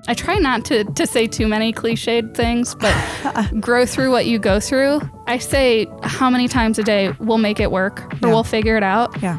I try not to say too many cliched things, but grow through what you go through. I say how many times a day we'll make it work or we'll figure it out. Yeah.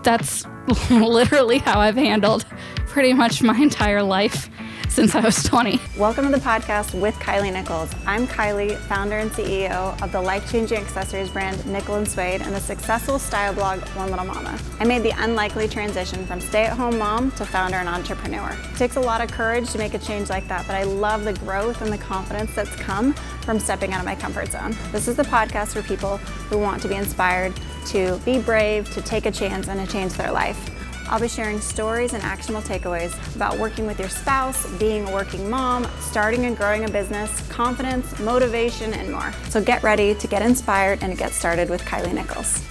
That's literally how I've handled pretty much my entire life since I was 20. Welcome to the podcast with Kylie Nichols. I'm Kylie, founder and CEO of the life-changing accessories brand Nickel Suede and the successful style blog One Little Mama. I made the unlikely transition from stay-at-home mom to founder and entrepreneur. It takes a lot of courage to make a change like that, but I love the growth and the confidence that's come from stepping out of my comfort zone. This is the podcast for people who want to be inspired to be brave, to take a chance, and to change their life. I'll be sharing stories and actionable takeaways about working with your spouse, being a working mom, starting and growing a business, confidence, motivation, and more. So get ready to get inspired and to get started with Kylie Nichols.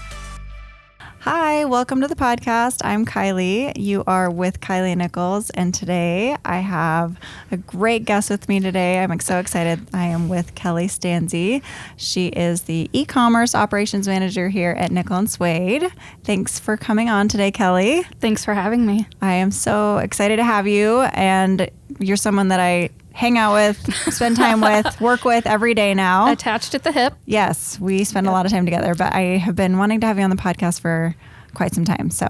Hi, welcome to the podcast. I'm Kylie. You are with Kylie Nichols, and today I have a great guest with me today. I'm so excited. I am with Kelly Stanze. She is the e-commerce operations manager here at Nickel Suede. Thanks for coming on today, Kelly. Thanks for having me. I am so excited to have you, and you're someone that I hang out with, spend time with, work with every day now. Attached at the hip. Yes, we spend a lot of time together, but I have been wanting to have you on the podcast for quite some time. So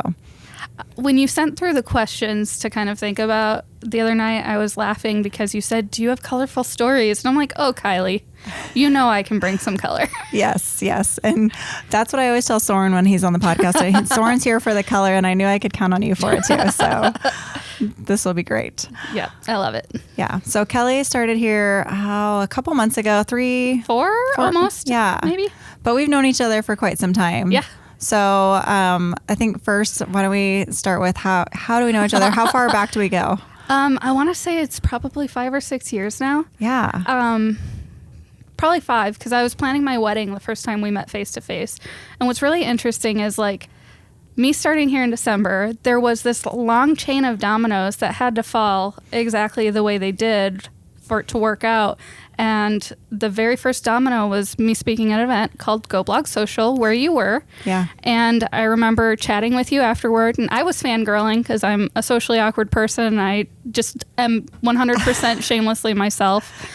when you sent through the questions to kind of think about the other night, I was laughing because you said, do you have colorful stories? And I'm like, oh, Kylie, you know I can bring some color. Yes. And that's what I always tell Soren when he's on the podcast. Soren's here for the color, and I knew I could count on you for it too. So this will be great. Yeah, I love it. Yeah. So Kelly started here a couple months ago, four almost. Yeah. Maybe. But we've known each other for quite some time. Yeah. So I think first, why don't we start with how do we know each other? How far back do we go? I want to say it's probably 5 or 6 years now. Yeah. Probably 5, because I was planning my wedding the first time we met face to face. And what's really interesting is like me starting here in December, there was this long chain of dominoes that had to fall exactly the way they did for it to work out. And the very first domino was me speaking at an event called Go Blog Social, where you were. Yeah. And I remember chatting with you afterward, and I was fangirling because I'm a socially awkward person. And I just am 100% shamelessly myself.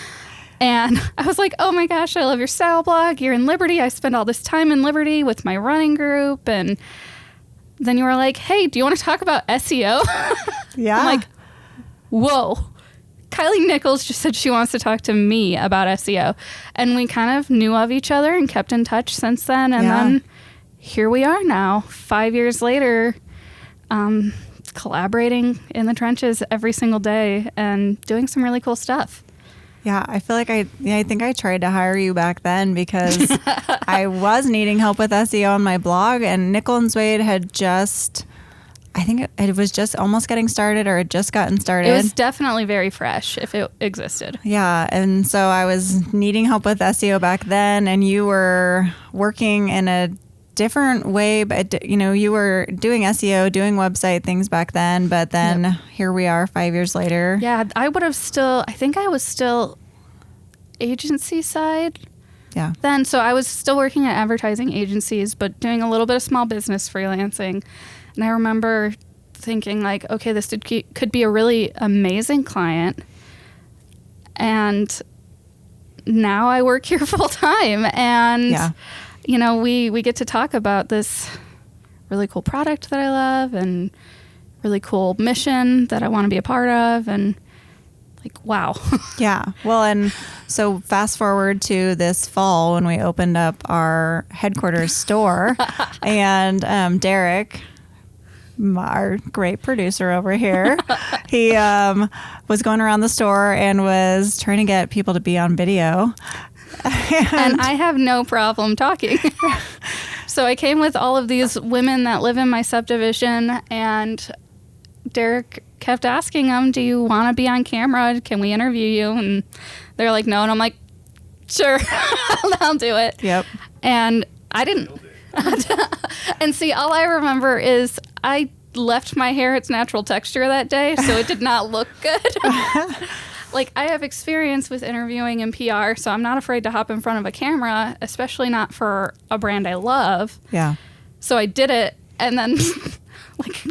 And I was like, oh my gosh, I love your style blog. You're in Liberty. I spend all this time in Liberty with my running group. And then you were like, hey, do you want to talk about SEO? Yeah. I'm like, whoa. Kylie Nichols just said she wants to talk to me about SEO. And we kind of knew of each other and kept in touch since then. And then here we are now, 5 years later, collaborating in the trenches every single day and doing some really cool stuff. Yeah, I feel like I think I tried to hire you back then because I was needing help with SEO on my blog, and Nickel Suede had just, I think it was just almost getting started, or had just gotten started. It was definitely very fresh if it existed. Yeah, and so I was needing help with SEO back then, and you were working in a different way, but you were doing SEO, doing website things back then, but then Here we are 5 years later. Yeah, I think I was still agency side then. So I was still working at advertising agencies, but doing a little bit of small business freelancing. And I remember thinking like, okay, this could be a really amazing client. And now I work here full time. And we get to talk about this really cool product that I love and really cool mission that I want to be a part of. And like, wow. Yeah. Well, and so fast forward to this fall when we opened up our headquarters store, and Derek, our great producer over here, he was going around the store and was trying to get people to be on video. And I have no problem talking. So I came with all of these women that live in my subdivision, and Derek kept asking them, do you want to be on camera? Can we interview you? And they're like, no. And I'm like, sure, I'll do it. Yep. And I didn't. And see, all I remember is I left my hair its natural texture that day, so it did not look good. Like, I have experience with interviewing in PR, so I'm not afraid to hop in front of a camera, especially not for a brand I love. Yeah. So I did it, and then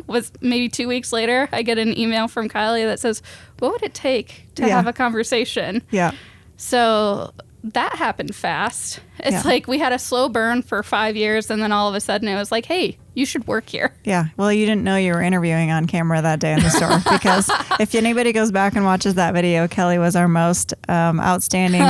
was maybe 2 weeks later, I get an email from Kylie that says, what would it take to have a conversation? Yeah. So that happened fast. It's like we had a slow burn for 5 years, and then all of a sudden it was like, hey, you should work here. Yeah. Well, you didn't know you were interviewing on camera that day in the store, because if anybody goes back and watches that video, Kelly was our most outstanding,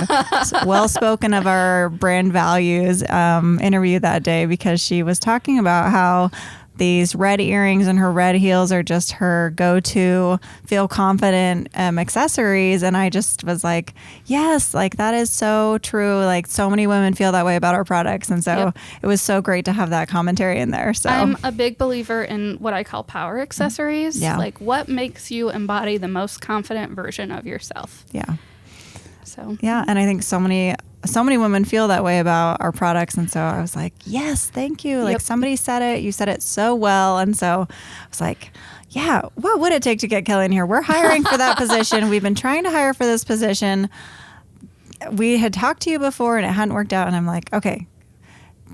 well-spoken of our brand values interview that day, because she was talking about how these red earrings and her red heels are just her go-to feel confident accessories. And I just was like, yes, like that is so true. Like so many women feel that way about our products. And so it was so great to have that commentary in there. So I'm a big believer in what I call power accessories. Yeah. Like what makes you embody the most confident version of yourself. Yeah. So yeah. And I think so many women feel that way about our products. And so I was like, yes, thank you. Like somebody said it, you said it so well. And so I was like, yeah, what would it take to get Kelly in here? We're hiring for that position. We've been trying to hire for this position. We had talked to you before and it hadn't worked out. And I'm like, okay,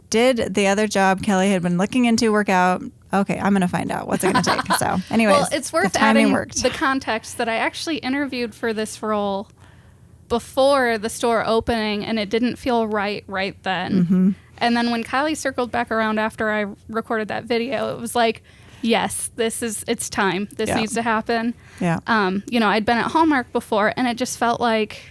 did the other job Kelly had been looking into work out? Okay, I'm going to find out. What's it going to take? So anyways, well, it's worth adding the context that I actually interviewed for this role before the store opening, and it didn't feel right then. Mm-hmm. And then when Kylie circled back around after I recorded that video, it was like, yes, it's time. This needs to happen. Yeah. I'd been at Hallmark before, and it just felt like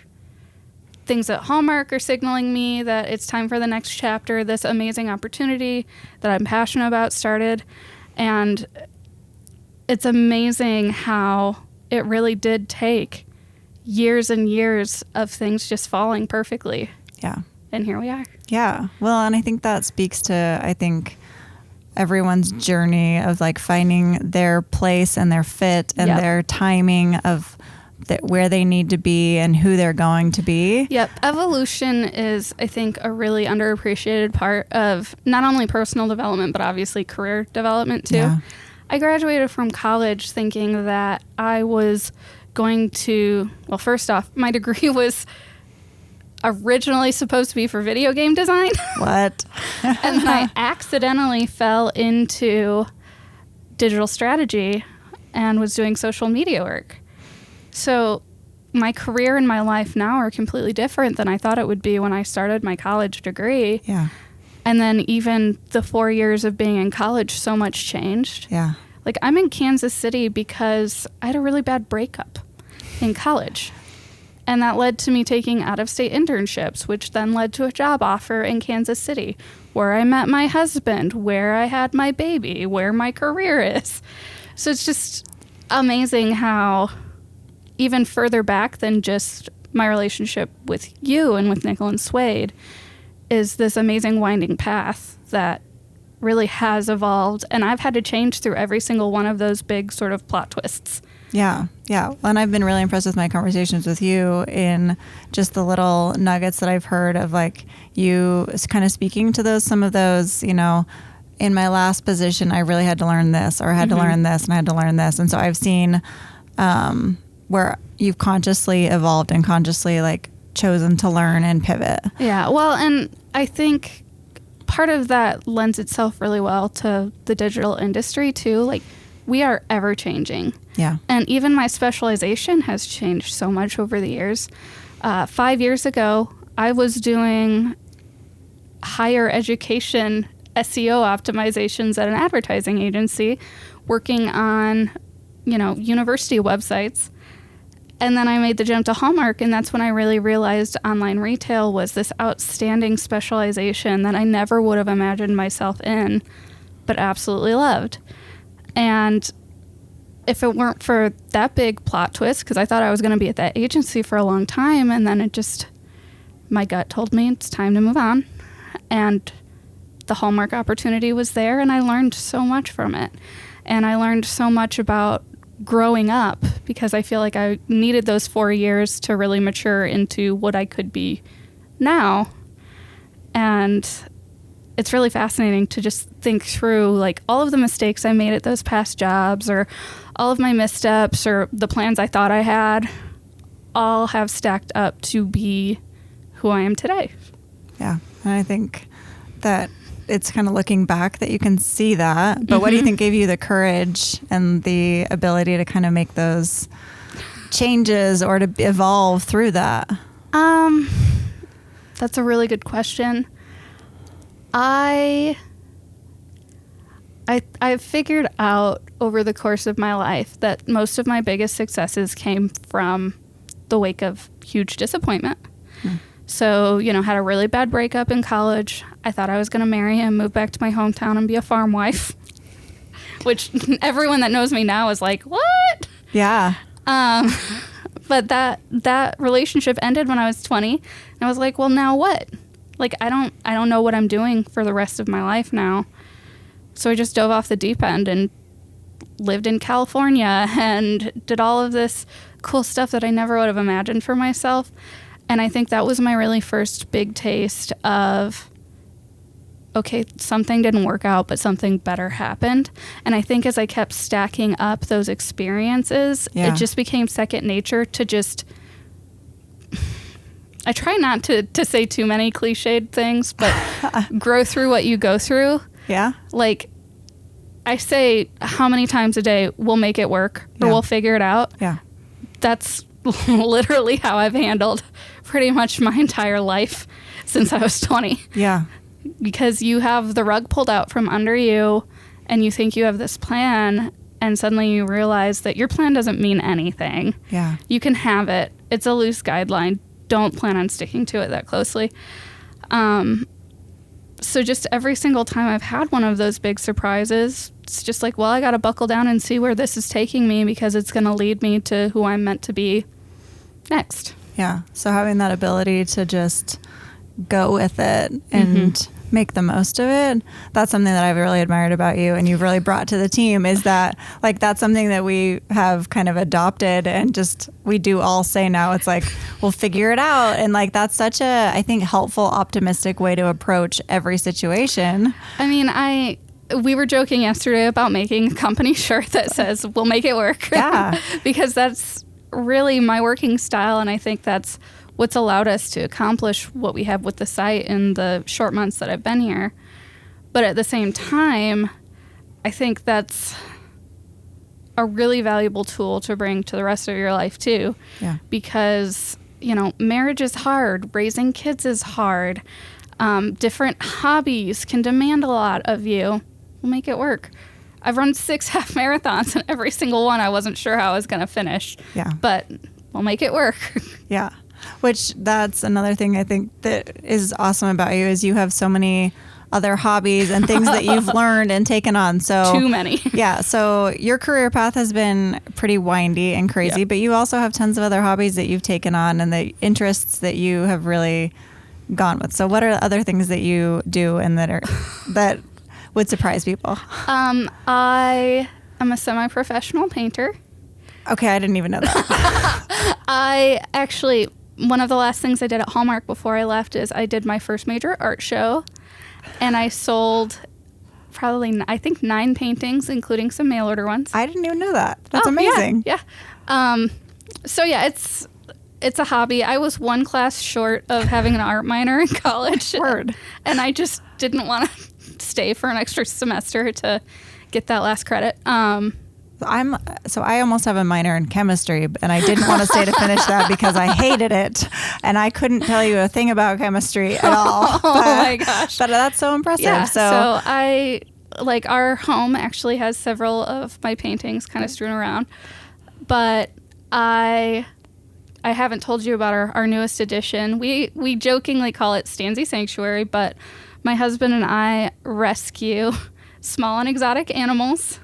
things at Hallmark are signaling me that it's time for the next chapter. This amazing opportunity that I'm passionate about started. And it's amazing how it really did take years and years of things just falling perfectly. Yeah. And here we are. Yeah. Well, and I think that speaks to, everyone's journey of like finding their place and their fit and their timing of where they need to be and who they're going to be. Yep. Evolution is, I think, a really underappreciated part of not only personal development, but obviously career development too. Yeah. I graduated from college thinking that I was going to, well, first off, my degree was originally supposed to be for video game design. What? And then I accidentally fell into digital strategy and was doing social media work. So my career and my life now are completely different than I thought it would be when I started my college degree. Yeah. And then even the 4 years of being in college, so much changed. Yeah. Like I'm in Kansas City because I had a really bad breakup in college. And that led to me taking out-of-state internships, which then led to a job offer in Kansas City, where I met my husband, where I had my baby, where my career is. So it's just amazing how even further back than just my relationship with you and with Nickel Suede is this amazing winding path that really has evolved. And I've had to change through every single one of those big sort of plot twists. Yeah. Yeah. And I've been really impressed with my conversations with you in just the little nuggets that I've heard of like you kind of speaking to some of those, in my last position, I really had to learn this or I had to learn this and I had to learn this. And so I've seen where you've consciously evolved and consciously like chosen to learn and pivot. Yeah. Well, and I think part of that lends itself really well to the digital industry too. Like we are ever changing. Yeah. And even my specialization has changed so much over the years. 5 years ago, I was doing higher education SEO optimizations at an advertising agency, working on, university websites. And then I made the jump to Hallmark, and that's when I really realized online retail was this outstanding specialization that I never would have imagined myself in, but absolutely loved. And if it weren't for that big plot twist, because I thought I was going to be at that agency for a long time, and then my gut told me it's time to move on. And the Hallmark opportunity was there, and I learned so much from it. And I learned so much about growing up because I feel like I needed those 4 years to really mature into what I could be now. And it's really fascinating to just think through like all of the mistakes I made at those past jobs or all of my missteps or the plans I thought I had all have stacked up to be who I am today. Yeah. And I think that it's kind of looking back that you can see that. But what do you think gave you the courage and the ability to kind of make those changes or to evolve through that? That's a really good question. I've figured out over the course of my life that most of my biggest successes came from the wake of huge disappointment. So, had a really bad breakup in college. I thought I was going to marry him, move back to my hometown and be a farm wife, which everyone that knows me now is like, what? Yeah. But that relationship ended when I was 20. And I was like, well, now what? Like, I don't know what I'm doing for the rest of my life now. So I just dove off the deep end and lived in California and did all of this cool stuff that I never would have imagined for myself. And I think that was my really first big taste of, okay, something didn't work out, but something better happened. And I think as I kept stacking up those experiences, it just became second nature to just... I try not to say too many cliched things, but grow through what you go through. Yeah. Like, I say how many times a day, we'll make it work or we'll figure it out. Yeah. That's literally how I've handled pretty much my entire life since I was 20. Yeah. Because you have the rug pulled out from under you and you think you have this plan and suddenly you realize that your plan doesn't mean anything. Yeah. You can have it. It's a loose guideline. Don't plan on sticking to it that closely. So just every single time I've had one of those big surprises, it's just like, well, I got to buckle down and see where this is taking me because it's going to lead me to who I'm meant to be next. Yeah. So having that ability to just go with it and make the most of it, that's something that I've really admired about you and you've really brought to the team, is that like that's something that we have kind of adopted and just we do all say now. It's like, we'll figure it out. And like that's such a, I think, helpful, optimistic way to approach every situation. I mean, we were joking yesterday about making a company shirt that says, we'll make it work. Yeah. Because that's really my working style. And I think that's what's allowed us to accomplish what we have with the site in the short months that I've been here. But at the same time, I think that's a really valuable tool to bring to the rest of your life too. Yeah. Because, marriage is hard, raising kids is hard. Different hobbies can demand a lot of you. We'll make it work. I've run 6 half marathons and every single one I wasn't sure how I was going to finish. Yeah. But we'll make it work. Yeah. Which that's another thing I think that is awesome about you is you have so many other hobbies and things that you've learned and taken on. So too many. Yeah. So your career path has been pretty windy and crazy, but you also have tons of other hobbies that you've taken on and the interests that you have really gone with. So what are other things that you do and that would surprise people? I am a semi-professional painter. Okay. I didn't even know that. One of the last things I did at Hallmark before I left is I did my first major art show, and I sold probably, I think, 9 paintings, including some mail order ones. I didn't even know that. That's amazing. Yeah. So yeah, it's a hobby. I was one class short of having an art minor in college. Word. And I just didn't want to stay for an extra semester to get that last credit. I almost have a minor in chemistry, and I didn't want to stay to finish that because I hated it, and I couldn't tell you a thing about chemistry at all. My gosh! But that's so impressive. Yeah. So I our home actually has several of my paintings kind of strewn around, but I haven't told you about our newest addition. We jokingly call it Stanze Sanctuary, but my husband and I rescue small and exotic animals.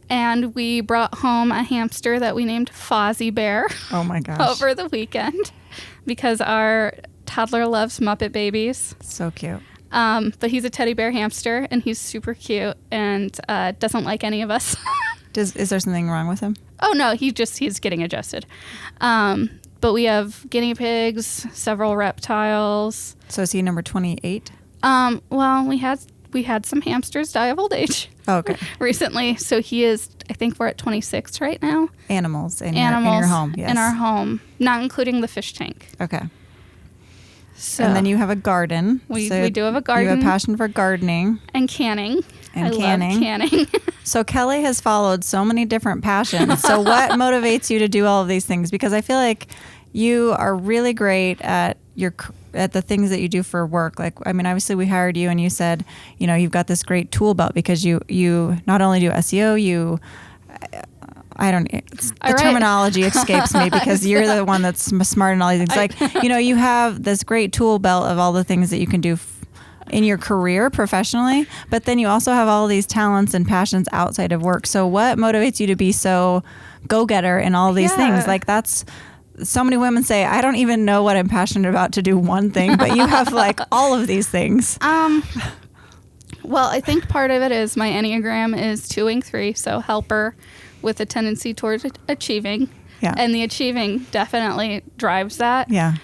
And we brought home a hamster that we named Fozzie Bear. Oh my gosh. Over the weekend because our toddler loves Muppet Babies. So cute. But he's a teddy bear hamster and he's super cute and doesn't like any of us. Is there something wrong with him? Oh no, he's getting adjusted. But we have guinea pigs, several reptiles. So is he number 28? Well, we had some hamsters die of old age. Oh, okay. Recently. So he is, I think we're at 26 right now. Animals in your home. Yes. In our home, not including the fish tank. Okay. So and then you have a garden. We do have a garden. You have a passion for gardening. And canning. and I canning. love canning. So Kelly has followed so many different passions. So what motivates you to do all of these things? Because I feel like you are really great at the things that you do for work. Like, I mean, obviously we hired you and you said, you know, you've got this great tool belt because you not only do SEO, terminology escapes me because you're the one that's smart in all these things. Like, you know, you have this great tool belt of all the things that you can do in your career professionally, but then you also have all these talents and passions outside of work. So what motivates you to be so go-getter in all these things? Like, that's so many women say, I don't even know what I'm passionate about to do one thing, but you have like all of these things. Well, I think part of it is my Enneagram is 2 and 3, so helper with a tendency towards achieving. Yeah. And the achieving definitely drives that. Yeah.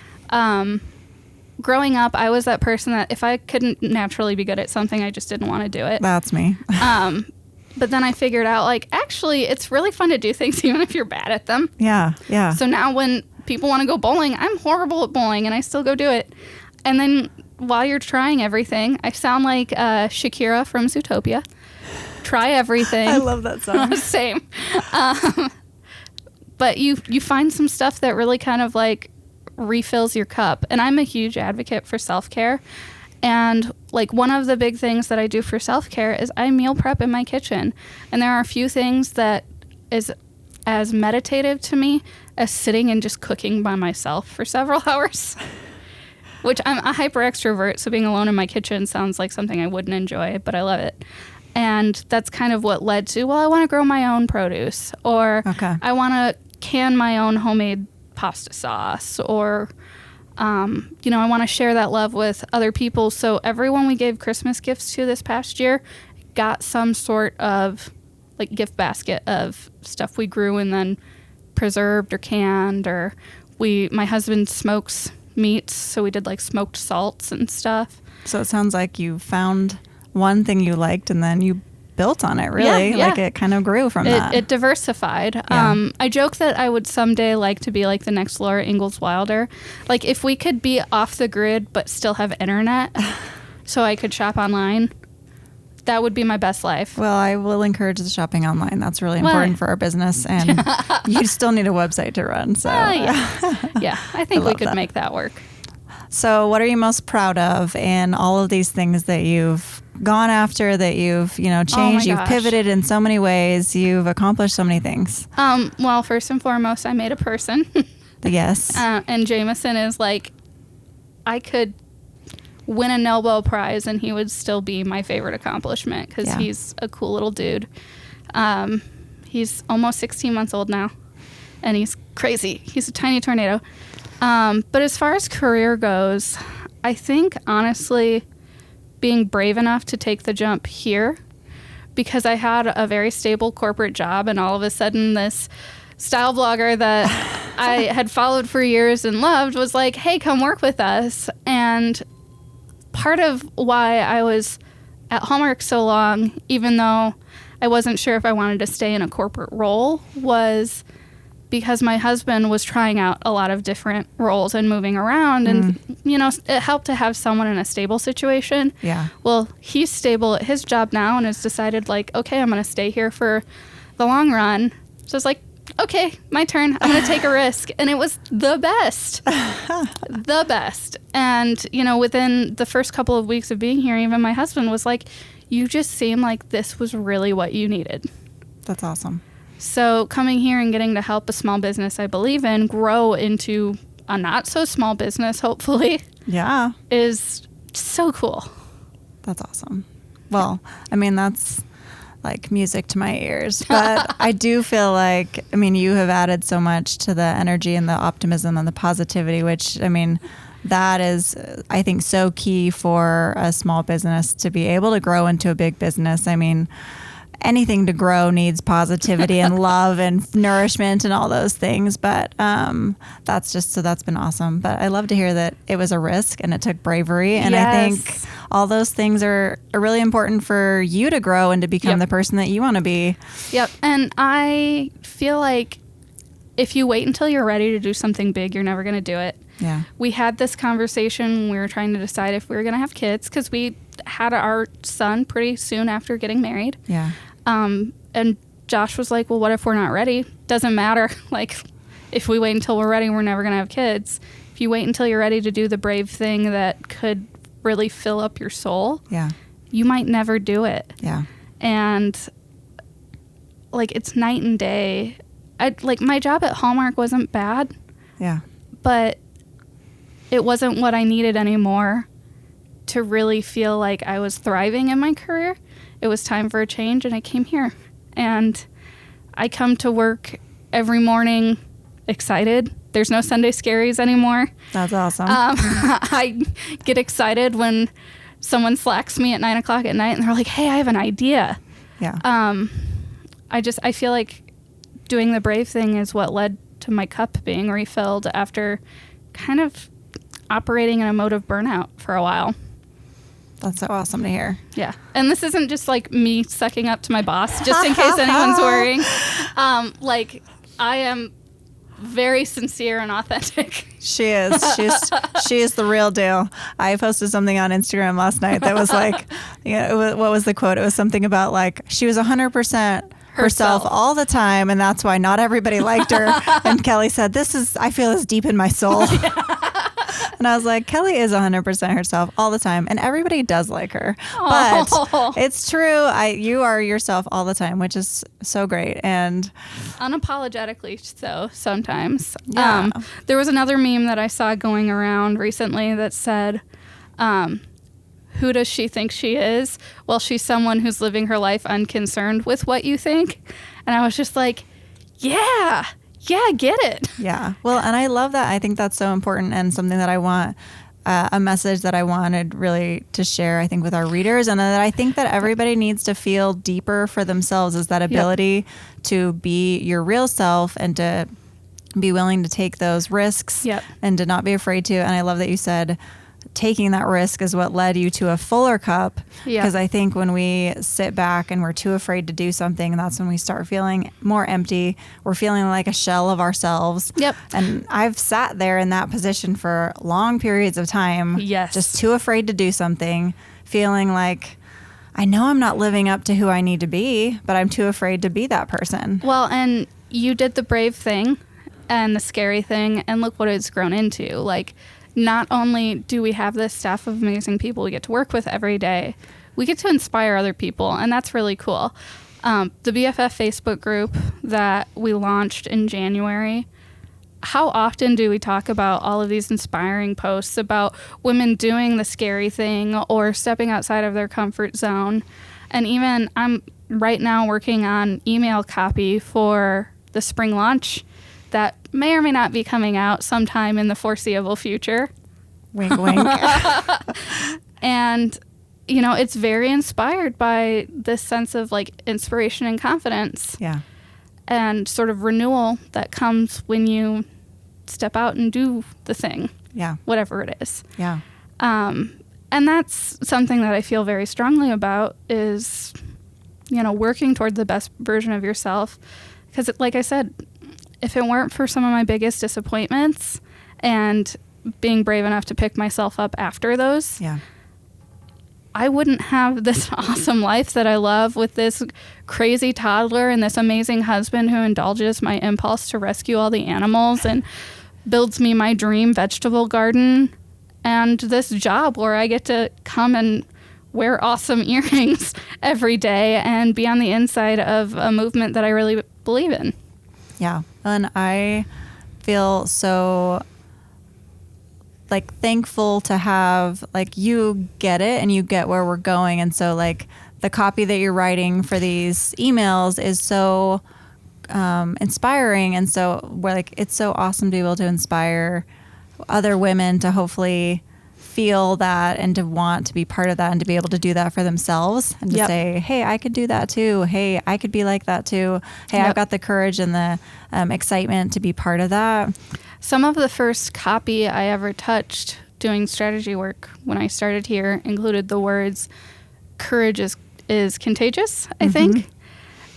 Growing up, I was that person that if I couldn't naturally be good at something, I just didn't want to do it. That's me. But then I figured out, like, actually, it's really fun to do things even if you're bad at them. Yeah, yeah. So now when people want to go bowling, I'm horrible at bowling, and I still go do it. And then while you're trying everything, I sound like Shakira from Zootopia. Try everything. I love that song. Same. But you find some stuff that really kind of, like, refills your cup. And I'm a huge advocate for self-care. And like one of the big things that I do for self-care is I meal prep in my kitchen. And there are a few things that is as meditative to me as sitting and just cooking by myself for several hours. Which I'm a hyper extrovert, so being alone in my kitchen sounds like something I wouldn't enjoy, but I love it. And that's kind of what led to, well, I want to grow my own produce, or I want to can my own homemade pasta sauce, or you know, I want to share that love with other people. So everyone we gave Christmas gifts to this past year got some sort of like gift basket of stuff we grew and then preserved or canned, or my husband smokes meats, so we did like smoked salts and stuff. So it sounds like you found one thing you liked and then you built on it, really. Like it kind of grew from that. It diversified. Yeah. I joke that I would someday like to be like the next Laura Ingalls Wilder. Like if we could be off the grid but still have internet so I could shop online, that would be my best life. Well, I will encourage the shopping online. That's really important for our business, and you still need a website to run. So yeah, I think we could make that work. So what are you most proud of in all of these things that you've gone after, that you've, you know, changed, you've pivoted in so many ways, you've accomplished so many things? Well, first and foremost, I made a person. Yes. And Jameson is like, I could win a Nobel Prize and he would still be my favorite accomplishment because he's a cool little dude. He's almost 16 months old now, and he's crazy. He's a tiny tornado. But as far as career goes, I think, honestly, being brave enough to take the jump here, because I had a very stable corporate job, and all of a sudden this style blogger that I had followed for years and loved was like, hey, come work with us. And part of why I was at Hallmark so long, even though I wasn't sure if I wanted to stay in a corporate role, was because my husband was trying out a lot of different roles and moving around. And, you know, it helped to have someone in a stable situation. Yeah. Well, he's stable at his job now and has decided, like, okay, I'm going to stay here for the long run. So it's like, okay, my turn. I'm going to take a risk. And it was the best. The best. And, you know, within the first couple of weeks of being here, even my husband was like, you just seem like this was really what you needed. That's awesome. So coming here and getting to help a small business I believe in grow into a not so small business, hopefully, is so cool. That's awesome. Well, I mean, that's like music to my ears, but I do feel like, I mean, you have added so much to the energy and the optimism and the positivity, which, I mean, that is, I think, so key for a small business to be able to grow into a big business. I mean, anything to grow needs positivity and love and nourishment and all those things. But that's been awesome. But I love to hear that it was a risk and it took bravery. And I think all those things are really important for you to grow and to become the person that you want to be. Yep. And I feel like if you wait until you're ready to do something big, you're never going to do it. Yeah. We had this conversation when we were trying to decide if we were going to have kids, because we had our son pretty soon after getting married. Yeah. And Josh was like, well, what if we're not ready? Doesn't matter. Like, if we wait until we're ready, we're never going to have kids. If you wait until you're ready to do the brave thing that could really fill up your soul, you might never do it. Yeah. And like, it's night and day. Like, my job at Hallmark wasn't bad. Yeah. But it wasn't what I needed anymore to really feel like I was thriving in my career. It was time for a change, and I came here. And I come to work every morning excited. There's no Sunday scaries anymore. That's awesome. I get excited when someone slacks me at 9 o'clock at night and they're like, hey, I have an idea. Yeah. I feel like doing the brave thing is what led to my cup being refilled after kind of operating in a mode of burnout for a while. That's so awesome to hear. Yeah. And this isn't just like me sucking up to my boss, just in case anyone's worrying. Like, I am very sincere and authentic. She is. She is the real deal. I posted something on Instagram last night that was like, what was the quote? It was something about like, she was 100% herself all the time, and that's why not everybody liked her. And Kelly said, I feel this deep in my soul. And I was like, Kelly is 100% herself all the time, and everybody does like her. But it's true. You are yourself all the time, which is so great. And unapologetically so sometimes. Yeah. There was another meme that I saw going around recently that said, who does she think she is? Well, she's someone who's living her life unconcerned with what you think. And I was just like, yeah, get it. Yeah. Well, and I love that. I think that's so important, and something that I want, a message that I wanted really to share, I think, with our readers, and that I think that everybody needs to feel deeper for themselves, is that ability to be your real self and to be willing to take those risks and to not be afraid to. And I love that you said taking that risk is what led you to a fuller cup. Because I think when we sit back and we're too afraid to do something, that's when we start feeling more empty. We're feeling like a shell of ourselves. And I've sat there in that position for long periods of time. Just too afraid to do something, feeling like, I know I'm not living up to who I need to be, but I'm too afraid to be that person. Well, and you did the brave thing and the scary thing, and look what it's grown into. Like, not only do we have this staff of amazing people we get to work with every day, we get to inspire other people, and that's really cool. The BFF Facebook group that we launched in January, how often do we talk about all of these inspiring posts about women doing the scary thing or stepping outside of their comfort zone? And even I'm right now working on email copy for the spring launch that may or may not be coming out sometime in the foreseeable future. Wink, wink. And, you know, it's very inspired by this sense of like inspiration and confidence. And sort of renewal that comes when you step out and do the thing. Whatever it is. And that's something that I feel very strongly about, is, you know, working toward the best version of yourself. Because like I said, if it weren't for some of my biggest disappointments and being brave enough to pick myself up after those, I wouldn't have this awesome life that I love with this crazy toddler and this amazing husband who indulges my impulse to rescue all the animals and builds me my dream vegetable garden, and this job where I get to come and wear awesome earrings every day and be on the inside of a movement that I really believe in. And I feel so like thankful to have, like, you get it and you get where we're going. And so like the copy that you're writing for these emails is so inspiring. And so we're like, it's so awesome to be able to inspire other women to hopefully feel that and to want to be part of that and to be able to do that for themselves and to say, hey, I could do that too. Hey, I could be like that too. Hey, I've got the courage and the excitement to be part of that. Some of the first copy I ever touched doing strategy work when I started here included the words, courage is contagious, I think.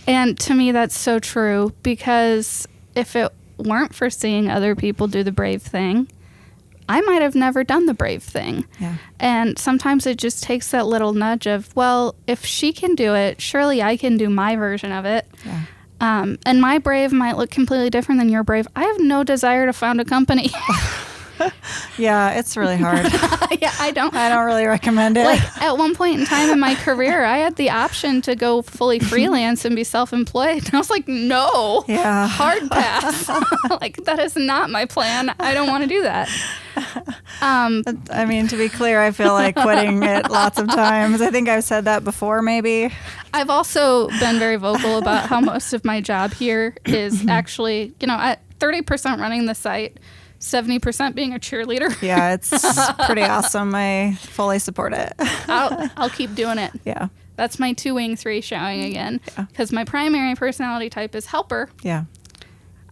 And to me, that's so true, because if it weren't for seeing other people do the brave thing, I might have never done the brave thing. Yeah. And sometimes it just takes that little nudge of, well, if she can do it, surely I can do my version of it. Yeah. And my brave might look completely different than your brave. I have no desire to found a company. Yeah, it's really hard. Yeah, I don't really recommend it. Like, at one point in time in my career, I had the option to go fully freelance and be self-employed. And I was like, no. Yeah. Hard pass. Like, that is not my plan. I don't want to do that. I mean, to be clear, I feel like quitting it lots of times. I think I've said that before, maybe. I've also been very vocal about how most of my job here is actually, at 30% running the site, 70% being a cheerleader. Yeah, it's pretty awesome. I fully support it. I'll keep doing it. Yeah. That's my 2-wing 3 showing again. Because my primary personality type is helper. Yeah.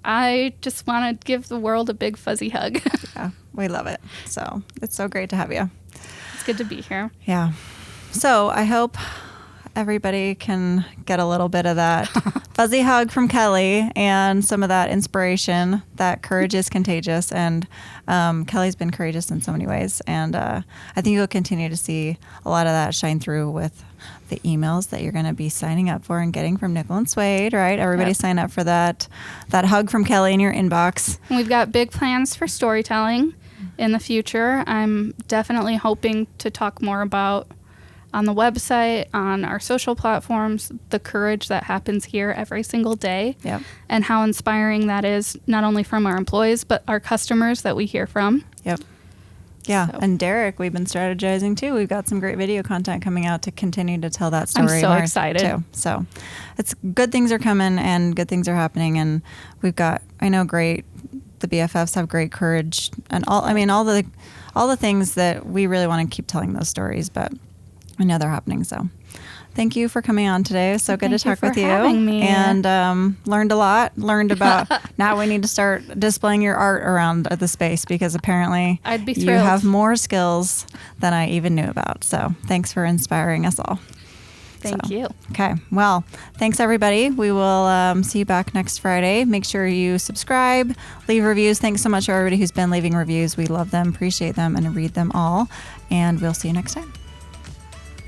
I just want to give the world a big fuzzy hug. Yeah, we love it. So it's so great to have you. It's good to be here. Yeah. So I hope everybody can get a little bit of that fuzzy hug from Kelly and some of that inspiration. That courage is contagious, and Kelly's been courageous in so many ways. And I think you'll continue to see a lot of that shine through with the emails that you're going to be signing up for and getting from Nickel Suede, right? Everybody sign up for that hug from Kelly in your inbox. And we've got big plans for storytelling in the future. I'm definitely hoping to talk more about on the website, on our social platforms, the courage that happens here every single day. Yep. And how inspiring that is, not only from our employees, but our customers that we hear from. Yep. Yeah. So. And Derek, we've been strategizing too. We've got some great video content coming out to continue to tell that story. I'm so excited. Too. So it's good things are coming and good things are happening. And we've got, the BFFs have great courage and all the things that we really want to keep telling those stories, but I know they're happening. So thank you for coming on today. It was so good to talk with you. Having me. And learned a lot. Learned about now we need to start displaying your art around the space because apparently I'd be you thrilled. have more skills than I even knew about. So thanks for inspiring us all. Thank you. Okay. Well, thanks everybody. We will see you back next Friday. Make sure you subscribe, leave reviews. Thanks so much to everybody who's been leaving reviews. We love them, appreciate them, and read them all. And we'll see you next time.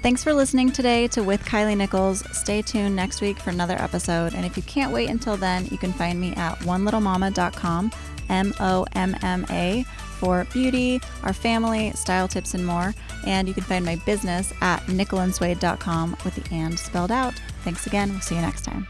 Thanks for listening today to With Kylie Nichols. Stay tuned next week for another episode. And if you can't wait until then, you can find me at onelittlemama.com, MOMMA, for beauty, our family, style tips, and more. And you can find my business at nickelandsuede.com with the and spelled out. Thanks again. We'll see you next time.